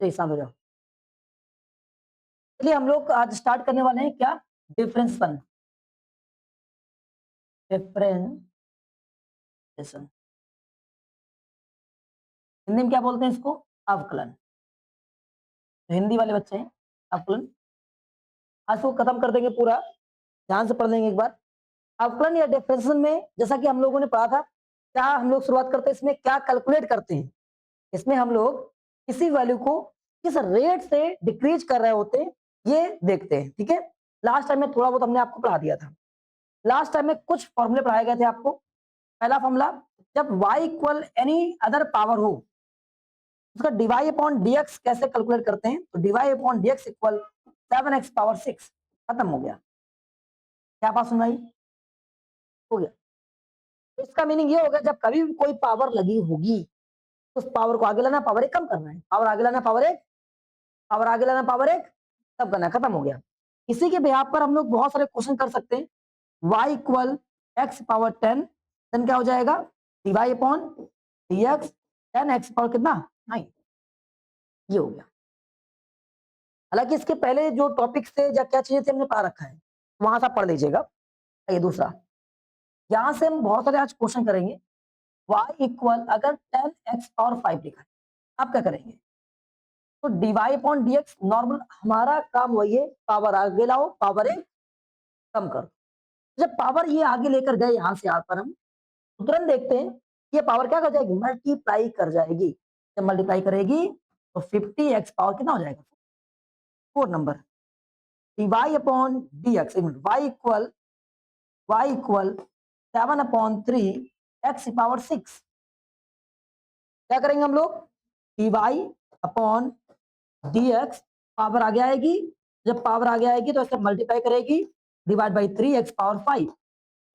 तो शांत हो जाओ। चलिए हम लोग आज स्टार्ट करने वाले हैं क्या, डिफरेंशिएशन। डिफरेंशिएशन हिंदी में क्या बोलते हैं इसको, अवकलन। तो हिंदी वाले बच्चे हैं अवकलन, आज को खत्म कर देंगे पूरा, ध्यान से पढ़ लेंगे एक बार। अवकलन या डिफरेंशिएशन में जैसा कि हम लोगों ने पढ़ा था, क्या हम लोग शुरुआत करते हैं, इसमें क्या कैलकुलेट करते हैं। इसमें हम लोग किसी वैल्यू को किस रेट से डिक्रीज कर रहे होते हैं ये देखते हैं, ठीक है। लास्ट टाइम में थोड़ा बहुत हमने आपको पढ़ा दिया था। लास्ट टाइम में कुछ फॉर्मूले पढ़ाए गए थे आपको। पहला फॉर्मूला, जब y equal any other power हो, उसका dy अपॉन dx कैसे कैलकुलेट करते हैं, तो dy upon dx equal 7x power 6। खत्म हो गया। क्या बात सुनाई, हो गया। तो इसका मीनिंग ये हो गया, जब कभी भी कोई पावर लगी होगी, उस पावर को आगे लाना, पावर एक कम करना है, पावर आगे लाना, पावर एक, पावर आगे लाना, पावर एक तब करना है। खत्म हो गया। इसी के बिहाफ पर हम लोग बहुत सारे क्वेश्चन कर सकते हैं। y equal x power 10, then क्या हो जाएगा, dy upon dx 10x power कितना 9। ये हो गया। हालांकि इसके पहले जो टॉपिक्स थे या क्या चीजें थे हमने पढ़ा रखा है, वहां से आप पढ़ लीजिएगा। ये दूसरा, यहां से हम बहुत सारे आज क्वेश्चन करेंगे। y इक्वल अगर 10x पावर 5 लिखा है, आप क्या करेंगे, तो dy अपॉन dx नॉर्मल, हमारा काम वही है, पावर आगे लाओ, पावर एक कम करो। जब पावर ये आगे लेकर गए यहां से यहाँ पर हम तुरंत देखते हैं, ये पावर क्या कर जाएगी, मल्टीप्लाई कर जाएगी। जब मल्टीप्लाई करेगी तो 50x पावर कितना हो जाएगा, 4 number. dy upon dx, y equal 7 upon 3 x power 6। क्या करेंगे हम लोग, dy अपॉन dx पावर आगे आएगी, जब पावर आगे आएगी तो ऐसे मल्टीप्लाई करेगी, divide by 3x power 5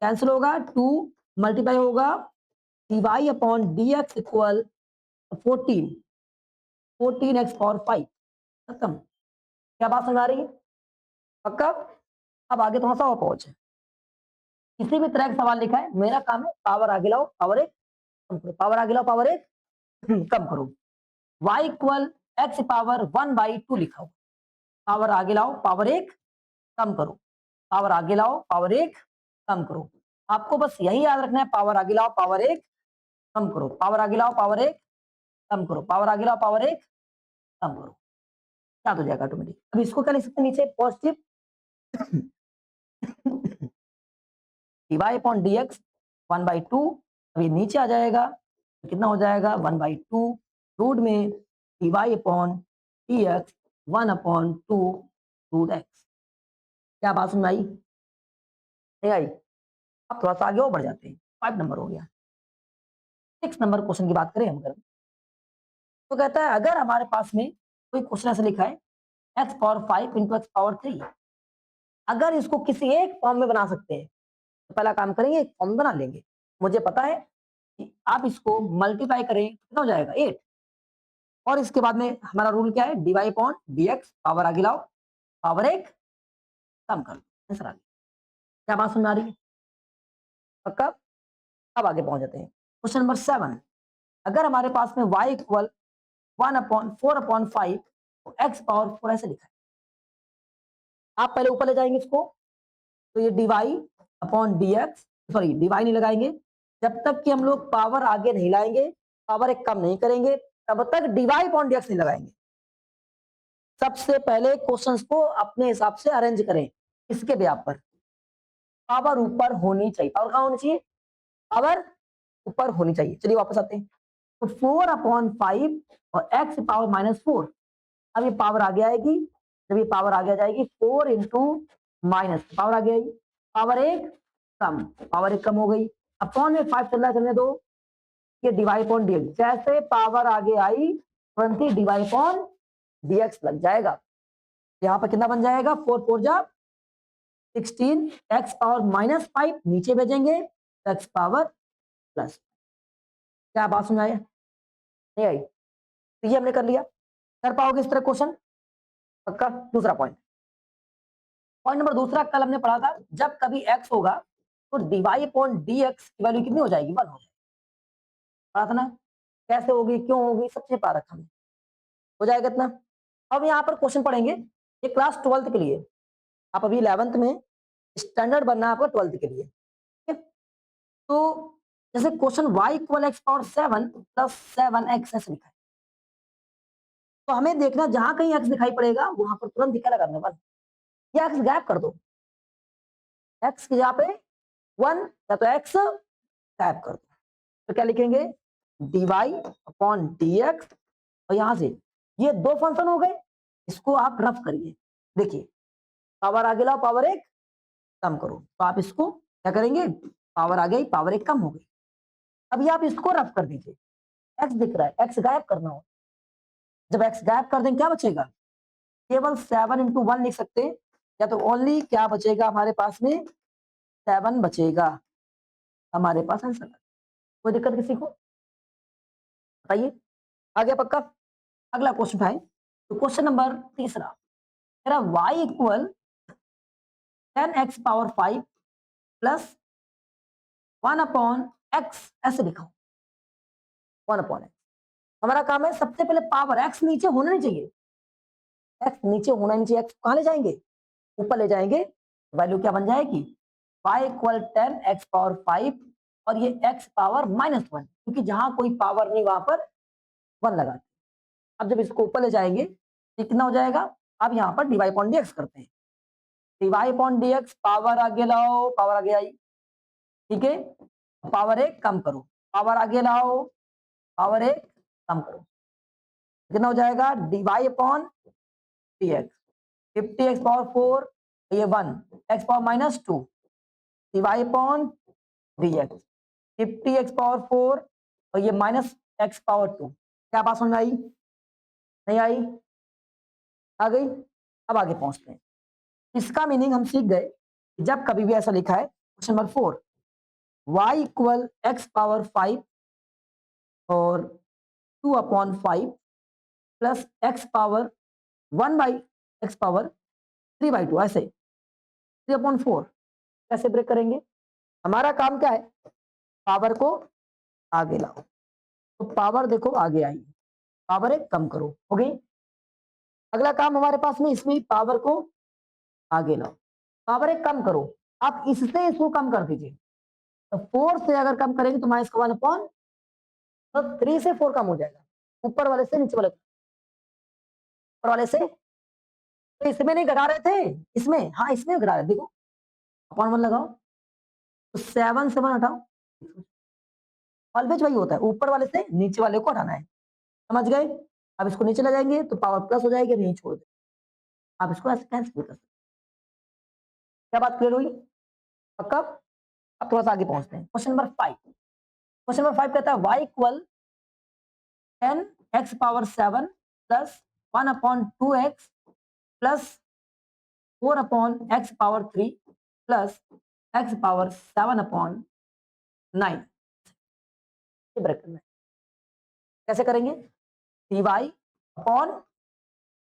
cancel होगा, 2 मल्टीप्लाई होगा, dy upon dx equal 14, 14x power 5। खत्म। क्या बात समझ आ रही है, पक्का। अब आगे थोड़ा सा और पहुंचे। किसी भी तरह का सवाल लिखा है, मेरा काम है पावर आगे लाओ, पावर एक कम करो, पावर आगे लाओ, पावर एक कम करो। y इक्वल एक्स पावर 1/2 लिखा हो, पावर आगे लाओ, पावर एक कम करो, पावर आगे लाओ, पावर एक कम करो। आपको बस यही याद रखना है, पावर आगे लाओ, पावर एक कम करो, पावर आगे लाओ, पावर एक कम करो, पावर आगे लाओ, पावर एक कम करो। क्या हो जाएगा ऑटोमेटिक। अब इसको क्या लिख सकते हैं नीचे, पॉजिटिव dy अपॉन dx 1/2, अभी नीचे आ जाएगा तो कितना हो जाएगा 1/2 रूट में dy upon dx 1/2 root x। क्या बात समझ आई, नहीं आई। अब थोड़ा सा आगे और बढ़ जाते हैं, 5 नंबर हो गया। 6 नंबर क्वेश्चन की बात करें हम अगर, तो कहता है अगर हमारे पास में कोई क्वेश्चन ऐसा लिखा है x power 5 into x power 3, अगर इसको किसी एक फॉर्म में बना सकते हैं तो पहला काम करेंगे, एक फॉर्म बना लेंगे। मुझे पता है कि आप इसको मल्टीप्लाई करें कितना हो जाएगा 8, और इसके बाद में हमारा रूल क्या है, dy अपॉन dx पावर आगे लाओ, पावर एक कम कर लो, आंसर आ गया। क्या बात सुन आ रही है, पक्का। अब आगे पहुंच जाते हैं। क्वेश्चन नंबर 7, अगर हमारे पास में y इक्वल 1/4/5 तो x पावर 4 ऐसे लिखा है। आप पहले ऊपर ले जाएंगे इसको, तो ये dy upon dx, sorry dy नहीं लगाएंगे, जब तक कि हम लोग पावर आगे नहीं लाएंगे, पावर एक कम नहीं करेंगे, तब तक dy अपॉन dx नहीं लगाएंगे। सबसे पहले क्वेश्चंस को अपने हिसाब से अरेंज करें, इसके ब्याह पर पावर ऊपर होनी चाहिए। पावर कहां होनी चाहिए, पावर ऊपर होनी चाहिए। चलिए वापस आते हैं, तो 4/5 और x पावर -4, अब ये पावर आगे आएगी, जब ये पावर आगे आ जाएगी 4 इंटू माइनस पावर आगे आएगी, पावर एक कम, पावर एक कम हो गई, अपॉन में 5 चल रहा है, चलने दो, ये डिवाइड अपॉन dx, जैसे पावर आगे आई तुरंत ही डिवाइड अपॉन dx लग जाएगा। यहाँ पर कितना बन जाएगा, 4 4 जा 16, x पावर -5 नीचे भेजेंगे, x पावर प्लस। क्या बात समझ आया, नहीं आई, तो ये हमने कर लिया। कर पाओगे इस तरह क्वेश्चन, पक्का। दूसरा पॉइंट, पॉइंट नंबर दूसरा, कल हमने पढ़ा था जब कभी x होगा तो dy अपॉन dx की वैल्यू कितनी हो जाएगी, 1 हो जाएगी। पढ़ा था ना, कैसे होगी, क्यों होगी, सबसे पढ़ा रखा हमने। हो जाएगा इतना। अब यहाँ पर क्वेश्चन पढ़ेंगे, ये क्लास 12th के लिए, आप अभी 11th में, स्टैंडर्ड बनना है आपका 12th के लिए, ठीक है। तो जैसे question y equal x power 7 plus 7x ऐसे लिखा है, तो हमें देखना जहां कहीं x दिखाई पड़ेगा वहां पर तुरंत क्या लगाना है, 1, या x गायब कर दो, x की जगह पे 1 या तो x गायब कर दो, तो क्या लिखेंगे, dy अपॉन dx, और यहां से ये दो फंक्शन हो गए, इसको आप रफ करिए, देखिए पावर आगे लाओ, पावर 1 कम करो, तो आप इसको क्या करेंगे, पावर आ गई, पावर 1 कम हो गई। अभी आप इसको रफ कर दीजिए, x दिख रहा है, x गायब करना हो, जब x गायब कर दें क्या बचेगा, केवल 7 इंटू 1 लिख सकते हैं, या तो ओनली क्या बचेगा हमारे पास में, 7 बचेगा हमारे पास आंसर। कोई दिक्कत किसी को, बताइए, आ गया पक्का। अगला क्वेश्चन है, तो क्वेश्चन नंबर तीसरा, मेरा y equal 10x power 5 plus 1 upon x, ऐसे लिखा, 1 अपॉन एक्स। हमारा काम है सबसे पहले पावर x नीचे होना नहीं चाहिए, x नीचे होना नहीं चाहिए, x कहां ले जाएंगे, ऊपर ले जाएंगे, वैल्यू क्या बन जाएगी, y इक्वल 10x पावर 5 और ये x पावर -1, क्योंकि जहां कोई पावर नहीं वहां पर 1 लगा। अब जब इसको ऊपर ले जाएंगे ये कितना हो जाएगा, अब यहाँ पर dy अपॉन dx करते हैं, dy अपॉन dx, पावर आगे लाओ, पावर आगे आई, ठीक है, पावर 1 कम करो, पावर आगे लाओ, पावर 1 कम करो, कितना हो जाएगा, dy upon dx, 50x power 4, ये 1, x power -2, dy upon dx, 50x power 4 और ये -x पावर 2, क्या बात समझ में आई, नहीं आई, आ गई। अब आगे पहुंचते हैं, इसका मीनिंग हम सीख गए, जब कभी भी ऐसा लिखा है, question number 4, y equal x power 5 और 2 upon 5 plus x power 1 by x power 3/2, ऐसे 3 अपॉन 4 कैसे ब्रेक करेंगे, हमारा काम क्या है, पावर को आगे लाओ, तो पावर देखो आगे आई, पावर 1 कम करो, हो गई। अगला काम हमारे पास में, इसमें पावर को आगे लाओ, पावर 1 कम करो, आप इससे इसको कम कर दीजिए, तो 4 से अगर कम करेंगे तो माइनस का 1 अपॉन, तो 3 से 4 कम हो जाएगा, ऊपर वाले से नीचे वाले, ऊपर वाले से, तो इसमें नहीं घटा रहे थे, इसमें, हाँ इसमें घटा रहे, देखो अपॉन 1 लगाओ, तो 7 से 1 हटाओ, ऑलवेज वही होता है, ऊपर वाले से नीचे वाले को हटाना है, समझ गए। अब इसको नीचे ले जाएंगे तो पावर प्लस हो जाएगी, यहीं छोड़ दे, आप इसको ऐसे कैंसिल कर सकते, क्या बात क्लियर हुई, पक्का। अब थोड़ा सा आगे पहुंचते हैं, क्वेश्चन नंबर 5, क्वेश्चन नंबर 5 कहता है y equal 10x power 7 plus 1 upon 2x plus 4 upon x power 3 plus x power 7 upon 9, ये ब्रेक करना है, कैसे करेंगे, dy upon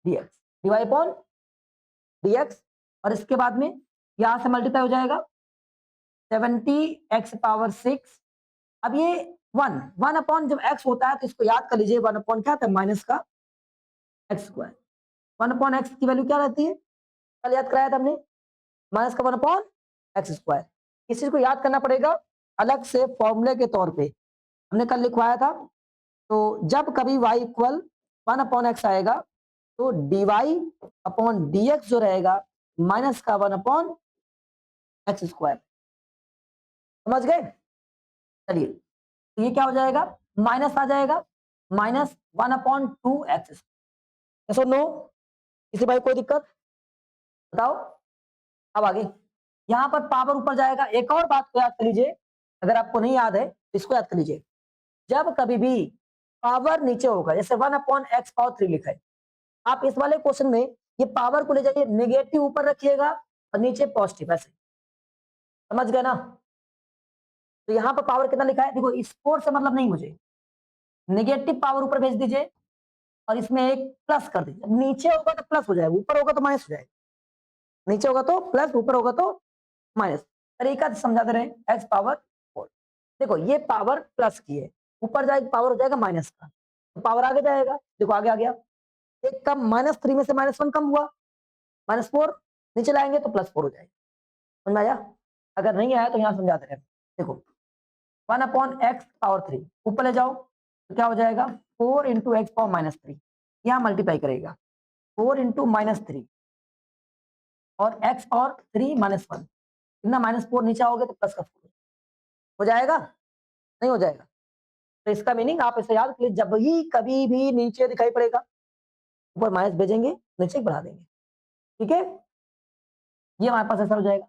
dx, dy upon dx, और इसके बाद में यहां से मल्टीप्लाई हो जाएगा 70x पावर 6, अब ये 1 अपॉन जब x होता है तो इसको याद कर लीजिए, 1 अपॉन क्या था, माइनस का एक्स स्क्वायर, 1 अपॉन एक्स की वैल्यू क्या रहती है, कल याद कराया था हमने, माइनस का 1 अपॉन एक्स स्क्वायर, इस चीज को याद करना पड़ेगा अलग से फॉर्मूले के तौर पे, हमने कल लिखवाया था। तो जब कभी y इक्वल 1 अपॉन एक्स आएगा तो dy अपॉन dx जो रहेगा माइनस का 1 अपॉन एक्स स्क्वायर, समझ गए, चलिए, तो ये क्या हो जाएगा, माइनस आ जाएगा, -1/2x, यस और नो, किसी भाई कोई दिक्कत, बताओ। अब आगे यहां पर पावर ऊपर जाएगा, एक और बात को याद कर लीजिए, अगर आपको नहीं याद है तो इसको याद कर लीजिए, जब कभी भी पावर नीचे होगा, जैसे 1 अपॉन एक्स पावर 3 लिखा है, आप इस वाले क्वेश्चन में ये पावर को ले जाइए, नेगेटिव ऊपर रखिएगा और नीचे पॉजिटिव, ऐसे, समझ गए ना। तो यहाँ पर पावर कितना लिखा है, देखो इस 4 से मतलब नहीं, मुझे नेगेटिव पावर ऊपर भेज दीजिए और इसमें एक प्लस कर दीजिए, नीचे होगा तो प्लस हो जाएगा, ऊपर होगा तो माइनस हो जाएगा, नीचे होगा तो प्लस, ऊपर होगा तो माइनस, तरीका से समझा दे रहे हैं, एक्स पावर 4, देखो ये पावर प्लस की है, ऊपर जाएगा पावर हो जाएगा माइनस का, तो पावर आगे जाएगा, देखो आगे आ गया, एक कम, -3 में से -1 कम हुआ, -4, नीचे लाएंगे तो +4 हो जाएगा। समझ में आया? अगर नहीं आया तो यहाँ समझाते रहे। देखो 1/x⁻3 ऊपर ले जाओ तो क्या हो जाएगा, 4 इंटू x⁻3, यहाँ मल्टीप्लाई करेगा 4 इंटू -3 और x और 3 -1, कितना -4 नीचे आओगे तो +4 हो जाएगा, नहीं हो जाएगा? तो इसका मीनिंग आप इसे याद कर, जब ही कभी भी नीचे दिखाई पड़ेगा ऊपर माइनस भेजेंगे, नीचे बढ़ा देंगे। ठीक है, ये हमारे पास ऐसा हो जाएगा।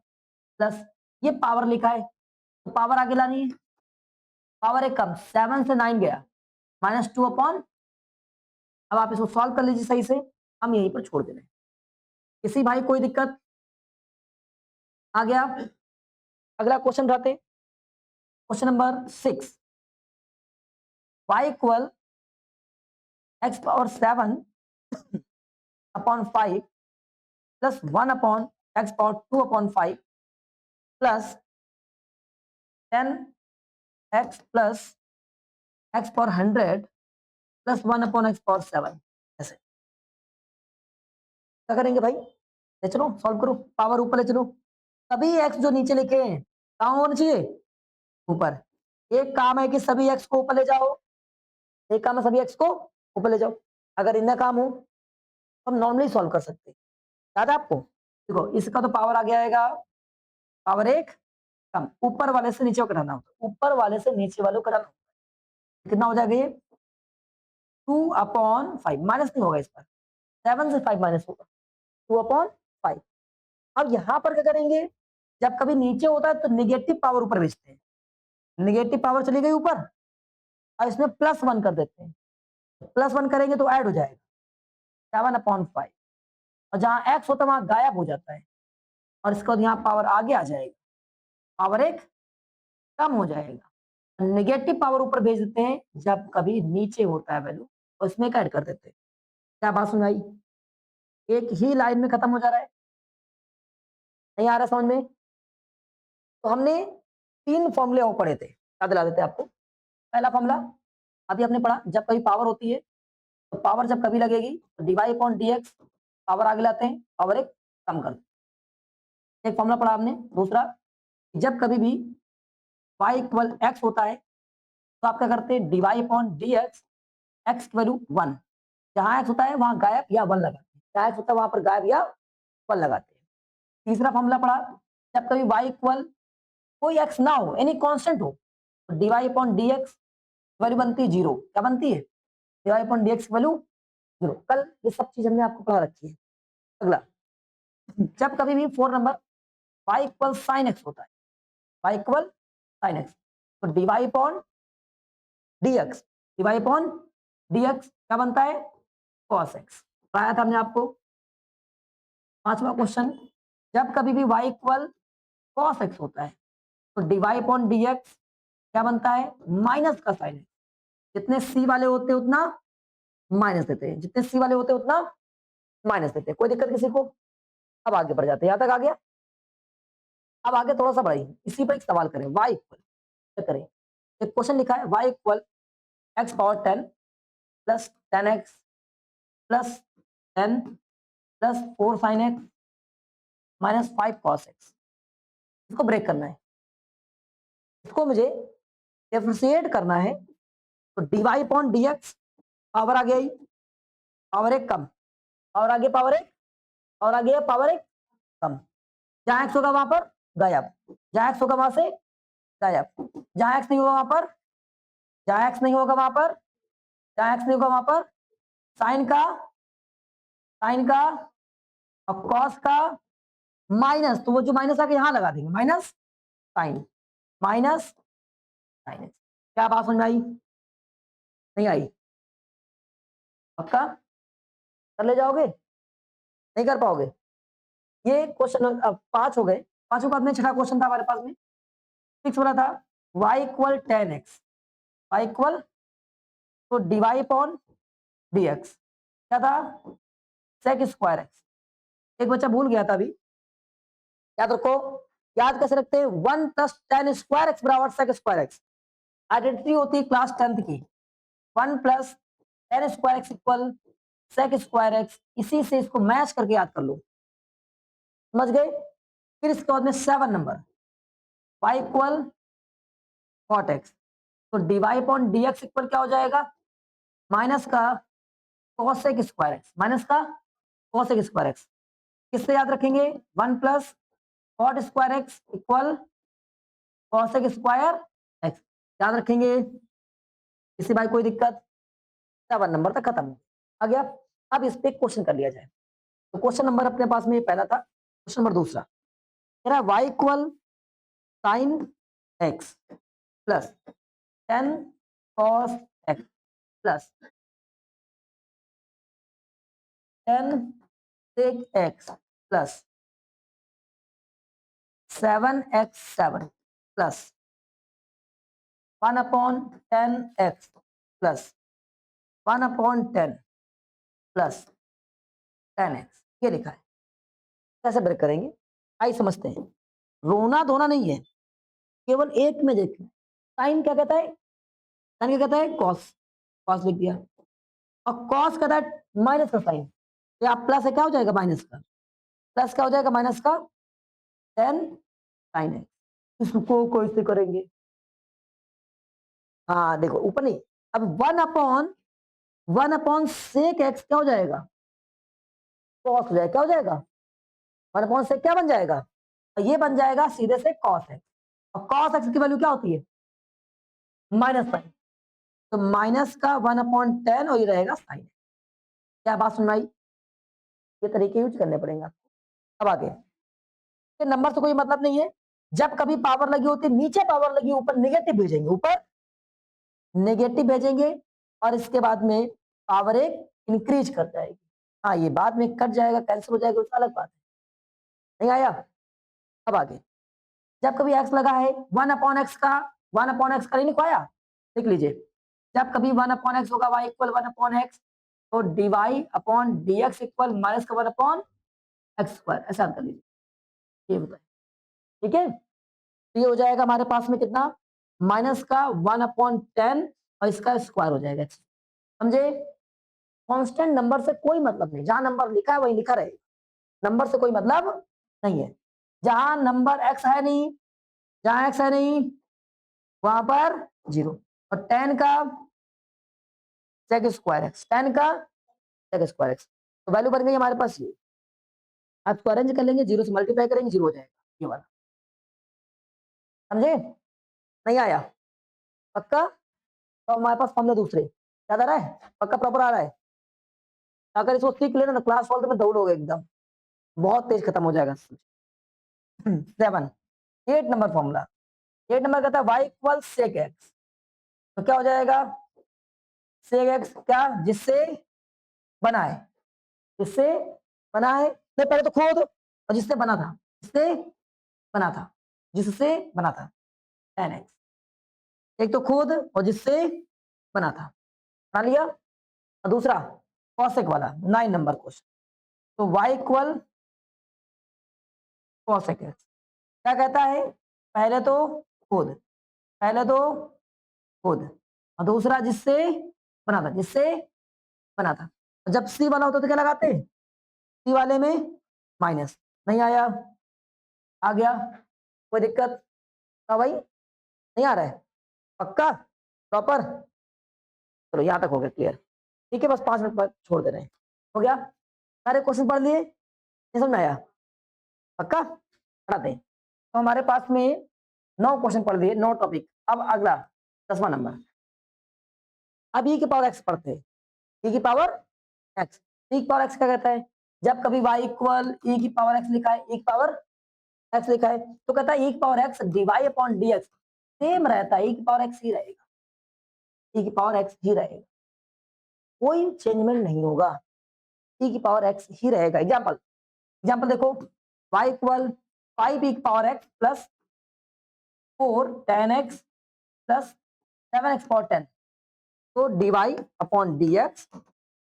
प्लस ये पावर लिखा है तो पावर आगे लानी है, पावर एक कम, 7 से 9 गया, -2/, अब आप इसको सॉल्व कर लीजिए सही से, हम यहीं पर छोड़ दे रहे हैं। किसी भाई कोई दिक्कत आ गया? अगला क्वेश्चन उठाते, question number 6, y equal x⁻7/5 plus 1/x⁻2/5 plus 10x plus x⁻100 plus 1/x⁻7, ऐसे क्या करेंगे भाई? ले चलो सॉल्व करो, पावर ऊपर ले चलो, सभी x जो नीचे लिखे हैं कहाँ होना चाहिए, ऊपर। एक काम है कि सभी x को ऊपर ले जाओ, एक काम है सभी x को ऊपर ले जाओ। अगर इतना काम हो तो हम नॉर्मली सॉल्व कर सकते हैं, याद है आपको? देखो इसका तो पावर आ गया आएगा, पावर एक कम, ऊपर वाले से नीचे को घटाना होता है, ऊपर वाले से नीचे वाले को घटाना होता है, कितना हो जाएगा ये 2/5, माइनस नहीं होगा इस पर, 7 से 5 माइनस होगा 2/5। अब यहाँ पर क्या करेंगे, जब कभी नीचे होता है तो निगेटिव पावर ऊपर भेजते हैं, निगेटिव पावर चली गई ऊपर और इसमें +1 कर देते हैं, +1 करेंगे तो ऐड हो जाएगा 7/5, और जहां x होता है वहां गायब हो जाता है, और इसके बाद यहाँ पावर आगे आ जाएगा, पावर एक कम हो जाएगा, नेगेटिव पावर ऊपर भेज देते हैं जब कभी नीचे होता है वैल्यू, और इसमें ऐड कर देते हैं। क्या बात सुनाई? एक ही लाइन में खत्म हो जा रहा है, नहीं आ रहा समझ में? तो हमने 3 फॉर्मूले और पढ़े थे, याद दिला देते आपको। पहला फॉर्मूला अभी आपने पढ़ा, जब कभी पावर होती है तो पावर जब कभी लगेगी तो dy/dx, पावर आगे लाते हैं, पावर एक कम कर, एक फॉर्मूला पढ़ा आपने। दूसरा, जब कभी भी y इक्वल x होता है तो आप क्या करते हैं, dy/dx, x की वैल्यू 1, जहां x होता है वहां गायब या 1 लगाते हैं, जहां x होता है वहां पर गायब या 1 लगाते हैं। तीसरा फॉर्मूला पढ़ा, जब कभी y इक्वल कोई x ना हो, यानी कांस्टेंट हो, तो dy/dx वैल्यू बनती है 0, क्या बनती है, dy/dx वैल्यू 0। कल ये सब चीज हमने आपको पढ़ा रखी है। अगला, जब कभी भी 4 number y equal sin x होता है, y इक्वल sin x, तो dy/dx, dy/dx क्या बनता है, cos x, पढ़ाया था हमने आपको। पांचवा क्वेश्चन, जब कभी भी y इक्वल cos x होता है तो dy/dx क्या बनता है, माइनस का साइन है, जितने c वाले होते हैं उतना माइनस देते हैं, जितने c वाले होते हैं उतना माइनस देते हैं। कोई दिक्कत किसी को? अब आगे बढ़ जाते हैं, यहां तक आ गया। अब आगे थोड़ा सा बढ़ाइए, इसी पर एक सवाल करें, y इक्वल क्या करें, एक क्वेश्चन लिखा है y equal x⁻10 plus 10x plus 10 plus 4 sin x minus 5 cos x, इसको ब्रेक करना है, इसको मुझे डिफरेंशिएट करना है, तो dy/dx, पावर आ गई, पावर एक कम, पावर आगे पावर एक, और आगे पावर एक कम, जहां x होगा वहां पर गायब, जहां x होगा वहां से गायब, जहां x नहीं होगा वहां पर, जहां x नहीं होगा वहां पर, जहां x नहीं होगा वहां पर साइन का और कॉस का माइनस, तो वो जो माइनस आके यहां लगा देंगे, माइनस साइन, माइनस साइन। क्या बात समझ में आई? नहीं आई? पक्का कर ले जाओगे, नहीं कर पाओगे? ये क्वेश्चन 5 हो गए, 5 के बाद में छठा क्वेश्चन था हमारे पास में, 6 वाला था, y equal 10x, y equal तो dy/dx क्या था, sec स्क्वायर x। एक बच्चा भूल गया था अभी, याद रखो, याद कैसे रखते हैं, 1 + 10 स्क्वायर x बराबर sec स्क्वायर x, आइडेंटिटी होती है क्लास 10th की, 1 + 10 square x equal sec square x, इसी से इसको मैच करके याद कर लो, समझ गए। फिर इसके बाद में 7 number y equal cot x, तो dy upon d x equal क्या हो जाएगा, माइनस का कॉसेक स्क्वायर एक्स, माइनस का कॉसेक स्क्वायर एक्स, किससे याद रखेंगे, 1 plus cot square x equal cosec square x, याद रखेंगे। इसी भाई कोई दिक्कत, 7 नंबर तक खत्म आ गया। अब इस पे क्वेश्चन कर लिया जाए। तो क्वेश्चन नंबर अपने पास में पहला था, क्वेश्चन नंबर दूसरा कह रहा है y equal sine x plus 10 cos x plus 10 sec x plus 7x7 plus 1 upon 10x plus 1 upon 10 plus 10x, ये लिखा है। कैसे ब्रेक करेंगे आइए समझते हैं। रोना धोना नहीं है, केवल एक में देखना। साइन क्या कहता है, साइन क्या कहता है, कॉस, कॉस लिख दिया। और कॉस कहता है माइनस का साइन, या प्लस है क्या हो जाएगा माइनस का, प्लस क्या हो जाएगा माइनस का 10 साइन है। इसको कैसे करेंगे, हाँ देखो ऊपर नहीं, अब 1 अपॉन सेक एक्स क्या हो जाएगा, कॉस हो जाएगा, क्या हो जाएगा 1 अपॉन सेक क्या बन जाएगा, और ये बन जाएगा सीधे से कॉस एक्स। और कॉस एक्स की वैल्यू क्या होती है, माइनस साइन, तो माइनस का 1/10 और ये रहेगा साइन। क्या बात सुन भाई, ये तरीके यूज करने पड़ेंगे आपको। अब आगे, नंबर से कोई मतलब नहीं है, जब कभी पावर लगी होती है नीचे पावर लगी, ऊपर नेगेटिव भेजेंगे, ऊपर नेगेटिव भेजेंगे, और इसके बाद में पावर एक इंक्रीज कर जाएगी। हाँ ये बाद में कट जाएगा, कैंसिल हो जाएगा, उसका अलग बात है। नहीं आया, अब आगे, जब कभी एक्स लगा है 1/x का, 1/x का नहीं लिखवाया, लिख लीजिए। जब कभी 1/x होगा y इक्वल 1/x, तो dy upon dx equal minus का 1/x स्क्वायर, ऐसा कर लीजिए, ये बताए, ठीक है। तो ये हो जाएगा हमारे पास में कितना, माइनस का 1/10 और इसका स्क्वायर हो जाएगा, समझे। कांस्टेंट नंबर से कोई मतलब नहीं, जहां नंबर लिखा है वही लिखा रहेगा, नंबर से कोई मतलब नहीं है। जहां नंबर x है नहीं, जहां x है नहीं वहां पर 0, और 10 का सेक स्क्वायर एक्स, 10 का सेक स्क्वायर एक्स, तो वैल्यू बन गई हमारे पास ये। आप इसको अरेंज कर लेंगे, 0 से मल्टीप्लाई करेंगे 0 हो जाएगा, ये वाला, समझे। नहीं आया पक्का, तो हमारे पास फॉर्मूला दूसरे याद आ रहा है, पक्का प्रॉपर आ रहा है। अगर इसको सीख लेना तो क्लास फॉल्ट में दौड़ोगे एकदम, बहुत तेज खत्म हो जाएगा। 7 8 नंबर फॉर्मूला, 8 नंबर कहता है y इक्वल सेक एक्स, तो क्या हो जाएगा, सेक एक्स क्या, जिससे बना है, जिससे बना है, नहीं पहले तो खुद, और जिससे बना था, जिससे बना था, जिससे बना था 10x, एक तो खुद और जिससे बना था, बना लिया। और दूसरा कॉसेक वाला 9 नंबर क्वेश्चन, तो y इक्वल कॉसेक एक्स, क्या कहता है, पहले तो खुद, पहले तो खुद, और दूसरा जिससे बना था, जिससे बना था। जब सी वाला होता तो क्या लगाते, सी वाले में माइनस। नहीं आया, आ गया, कोई दिक्कत, हाँ भाई नहीं आ रहा है पक्का प्रॉपर, चलो यहां तक हो गया क्लियर, ठीक है। बस 5 मिनट बाद छोड़ दे रहे हैं, हो गया, सारे क्वेश्चन पढ़ लिए, नहीं समझ में आया पक्का, पढ़ाते हैं। तो हमारे पास में 9 क्वेश्चन पढ़ दिए, 9 टॉपिक। अब अगला 10वां नंबर, अब ई की पावर एक्स पढ़ते हैं, ई की पावर एक्स, ई की पावर एक्स क्या कहता है, जब कभी y इक्वल ई की पावर एक्स लिखा है, ई की पावर एक्स लिखा है, तो कहता है ई की power x d y upon d x same रहता है, ई की पावर एक्स ही रहेगा, ई की पावर एक्स ही रहेगा, कोई चेंजमेंट नहीं होगा, ई की पावर एक्स ही रहेगा। एग्जाम्पल, एग्जाम्पल देखो, y इक्वल 5 ई की power x plus 4 10x plus 7x power 10, तो डीवाई अपॉन डी एक्स,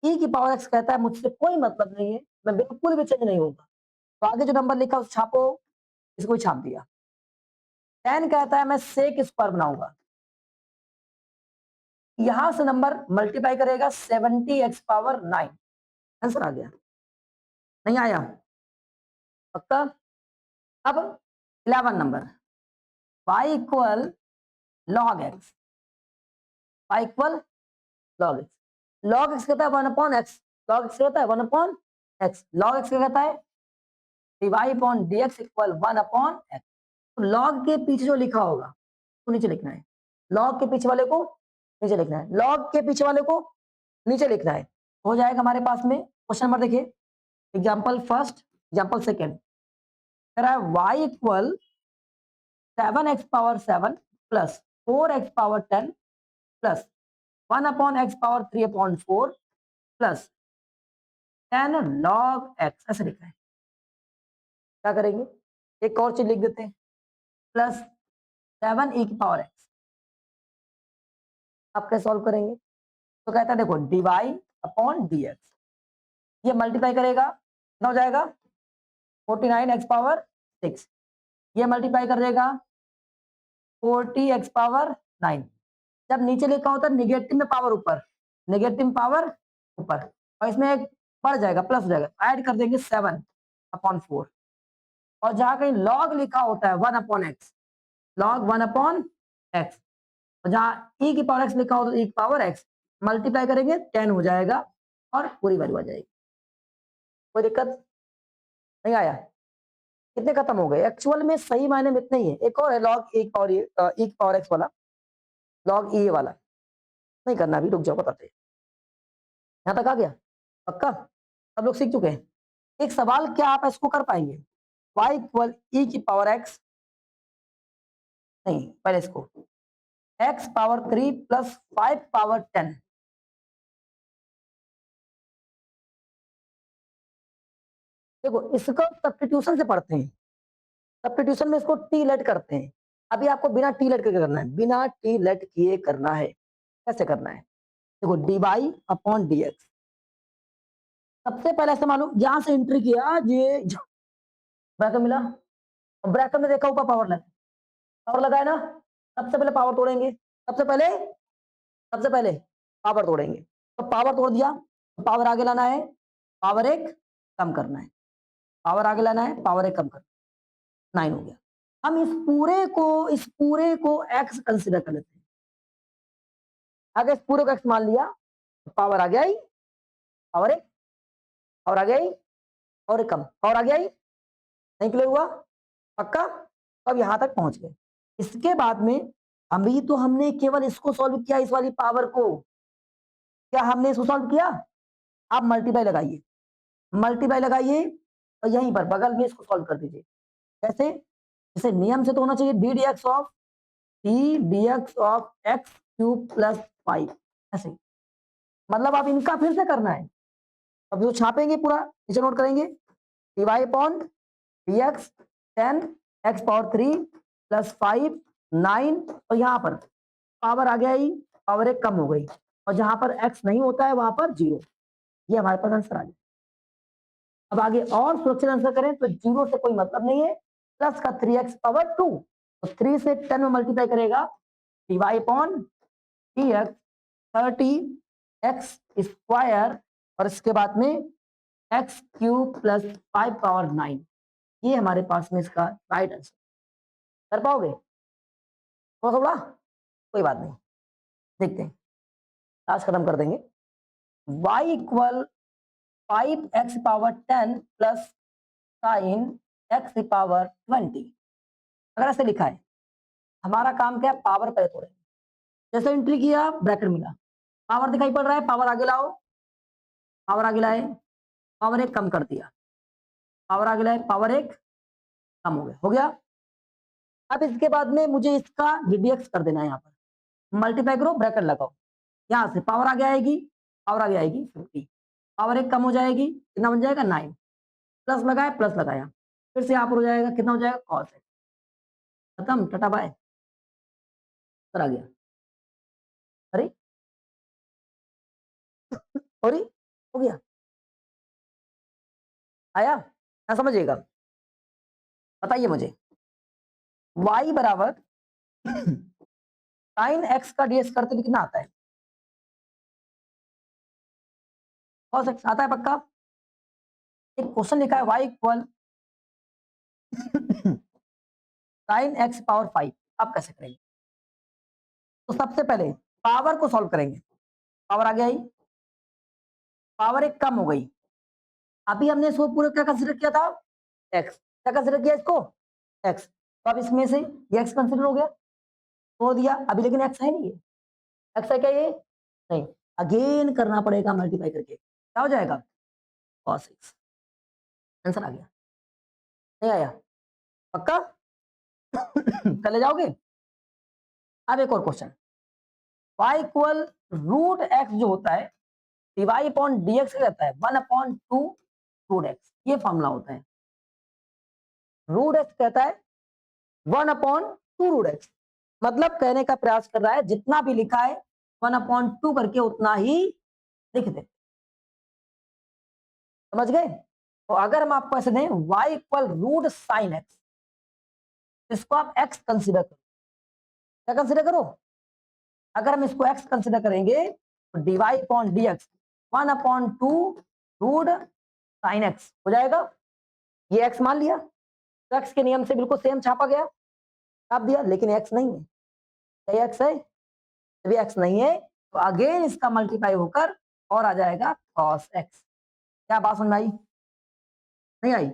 ई की पावर एक्स कहता है मुझसे कोई मतलब नहीं है, मैं बिल्कुल भी चेंज नहीं होगा, तो आगे जो नंबर लिखा उसे छापो, इसको भी छाप दिया। 10 कहता है मैं सेक स्क्वायर बनाऊंगा, यहां से नंबर मल्टीप्लाई करेगा 70x पावर 9, आंसर आ गया, नहीं आया? पक्का? अब 11 number, y equal log x, y equal log x, log x कहता है 1 अपॉन x, log x कहता है 1 अपॉन x, log x क्या कहता है dy upon dx equal 1 upon x। तो log के पीछे जो लिखा होगा तो नीचे लिखना है, log के पीछे वाले को नीचे लिखना है, log के पीछे वाले को नीचे लिखना है। हो जाएगा हमारे पास में क्वेश्चन नंबर देखिए, एग्जाम्पल फर्स्ट, एग्जाम्पल सेकेंड, कह रहा है y equal 7x power 7 plus 4x power 10 plus 1 upon x power 3 upon 4 plus 10 log x, ऐसे लिखा है। क्या करेंगे, एक और चीज लिख देते हैं, प्लस 7 e की पावर x। आप कैसे सॉल्व करेंगे, तो कहता है देखो dy अपॉन dx, ये मल्टीप्लाई करेगा कितना हो जाएगा 49x पावर 6, ये मल्टीप्लाई कर देगा 40x पावर 9। जब नीचे लिखा होता है निगेटिव में पावर ऊपर, नेगेटिव पावर ऊपर, और इसमें एक बढ़ जाएगा प्लस हो जाएगा, ऐड कर देंगे 7 अपॉन 4, और जहां कहीं लॉग लिखा होता है 1 upon x, log 1 upon x, और जहां ई की पावर एक्स लिखा होता है ई की पावर एक्स, मल्टीप्लाई करेंगे 10 हो जाएगा और पूरी वैल्यू आ जाएगी। कोई दिक्कत नहीं आया? कितने खत्म हो गए, एक्चुअल में सही मायने में इतने ही है। एक और है लॉग ई पावर ई की पावर एक्स वाला, लॉग ई वाला नहीं करना अभी, रुक जाओ बताते हैं। यहाँ तक आ गया? पक्का सब लोग सीख चुके हैं? एक सवाल क्या आप इसको कर पाएंगे, y इक्वल ई की पावर एक्स, नहीं पहले इसको x पावर 3 प्लस 5 पावर 10, देखो इसको सब्स्टिट्यूशन से पढ़ते हैं, सब्स्टिट्यूशन में इसको टी लेट करते हैं। अभी आपको बिना टी लेट करके करना है, बिना टी लेट किए करना है। कैसे करना है, देखो d y upon d x, सबसे पहले ऐसे मालूम यहां से एंट्री किया, ये ब्रैकेट मिला, और ब्रैकेट में देखा ऊपर पावर लगा है ना, सबसे पहले पावर तोड़ेंगे, सबसे पहले पावर तोड़ेंगे, तो पावर तोड़ दिया, तो पावर आगे लाना है, पावर एक कम करना है, पावर आगे लाना है, पावर एक कम करना है, 9 हो गया। हम इस पूरे को x कंसीडर कर लेते हैं, अगर इस पूरे को x मान लिया तो पावर आ गया ही, पावर एक, पावर आ गया ही, और एक कम, पावर आ गया ही, नहीं क्लियर हुआ? पक्का? अब यहां तक पहुंच गए। इसके बाद में अभी तो हमने केवल इसको सॉल्व किया, इस वाली पावर को, क्या हमने इसको सॉल्व किया? आप मल्टीप्लाई लगाइए, मल्टीप्लाई लगाइए, और यहीं पर बगल में इसको सॉल्व कर दीजिए। कैसे? इसे नियम से तो होना चाहिए D D x of D D x of x cube plus 5, ऐसे। मतलब आप इनका फिर से करना है, अब जो छापेंगे पूरा नीचे नोट करेंगे, d y upon d x 10 x power 3 plus 5 9, और यहाँ पर पावर आ गया ही, पावर एक कम हो गई, और जहां पर x नहीं होता है वहां पर 0, ये हमारे पास आंसर आ गया। अब आगे और सुरक्षित आंसर करें तो 0 से कोई मतलब नहीं है, प्लस का 3x पावर 2, तो 3 से 10 में मल्टीप्लाई करेगा, d y upon d x 30x square, और इसके बाद में एक्स क्यूब प्लस 5 पावर 9, ये हमारे पास में इसका राइट आंसर। कर पाओगे थोड़ा थोड़ा? कोई बात नहीं, देखते हैं, आज खत्म कर देंगे। y equal 5x power 10 plus sign x power 20, अगर ऐसे लिखा है, हमारा काम क्या है, पावर पहले तोड़ेंगे, जैसे एंट्री किया ब्रैकेट मिला, पावर दिखाई पड़ रहा है, पावर आगे लाओ, पावर आगे लाए, पावर एक कम कर दिया, पावर आगे लाए, पावर एक कम हो गया। अब इसके बाद में मुझे इसका ddx कर देना है, यहाँ पर मल्टीप्लाई करो, ब्रैकेट लगाओ, यहाँ से पावर आगे आएगी, पावर आगे आएगी 50, पावर एक कम हो जाएगी, कितना बन जाएगा 9, प्लस लगाया प्लस लगाया, फिर से यहाँ पर हो जाएगा, कितना हो जाएगा cos x, खत्म, टाटा बाय, आ गया। अरे सॉरी, हो गया, आया ना, समझिएगा, बताइए मुझे y बराबर साइन x का ds करते हुए कितना आता है, cos x आता है पक्का? एक क्वेश्चन लिखा है y equal sin x power 5, आप कैसे करेंगे? तो सबसे पहले पावर को सॉल्व करेंगे। पावर आ गया ही, पावर एक कम हो गई। अभी हमने इसको पूरा क्या कंसीडर किया था? x। क्या कंसीडर किया इसको? x। तो अब इसमें से ये x कंसीडर हो गया, तो दिया। अभी लेकिन x है नहीं, है x है क्या ये? नहीं, अगेन करना पड़ेगा मल्टीप्लाई करके। क्या हो जाएगा? cos x। आंसर आ गया, नहीं आया? पक्का? कर ले जाओगे? अब एक और question, y equal root x जो होता है डिवाई अपॉन डी एक्स रहता है 1/2 रूट एक्स, ये फॉर्मूला होता है। रूट एक्स कहता है 1/2 रूट एक्स, मतलब कहने का प्रयास कर रहा है जितना भी लिखा है 1/2 करके उतना ही लिख दे। समझ गए? तो अगर हम आपको ऐसे दें y equal root sine x, इसको आप x कंसिडर करो। क्या कंसिडर करो? अगर हम इसको x कंसिडर करेंगे तो dy upon d x 1/2 root sine x हो जाएगा। ये x मान लिया, तो x के नियम से बिल्कुल सेम छापा गया, छाप दिया, लेकिन x नहीं है। क्या x है? जब x नहीं है तो अगेन इसका मल्टीप्लाई होकर और आ जाएगा cos x। क्या बात समझ में आई? नहीं आई?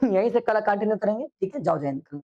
यहीं से कल कंटिन्यू करेंगे, ठीक है? जाओ जय हिंद।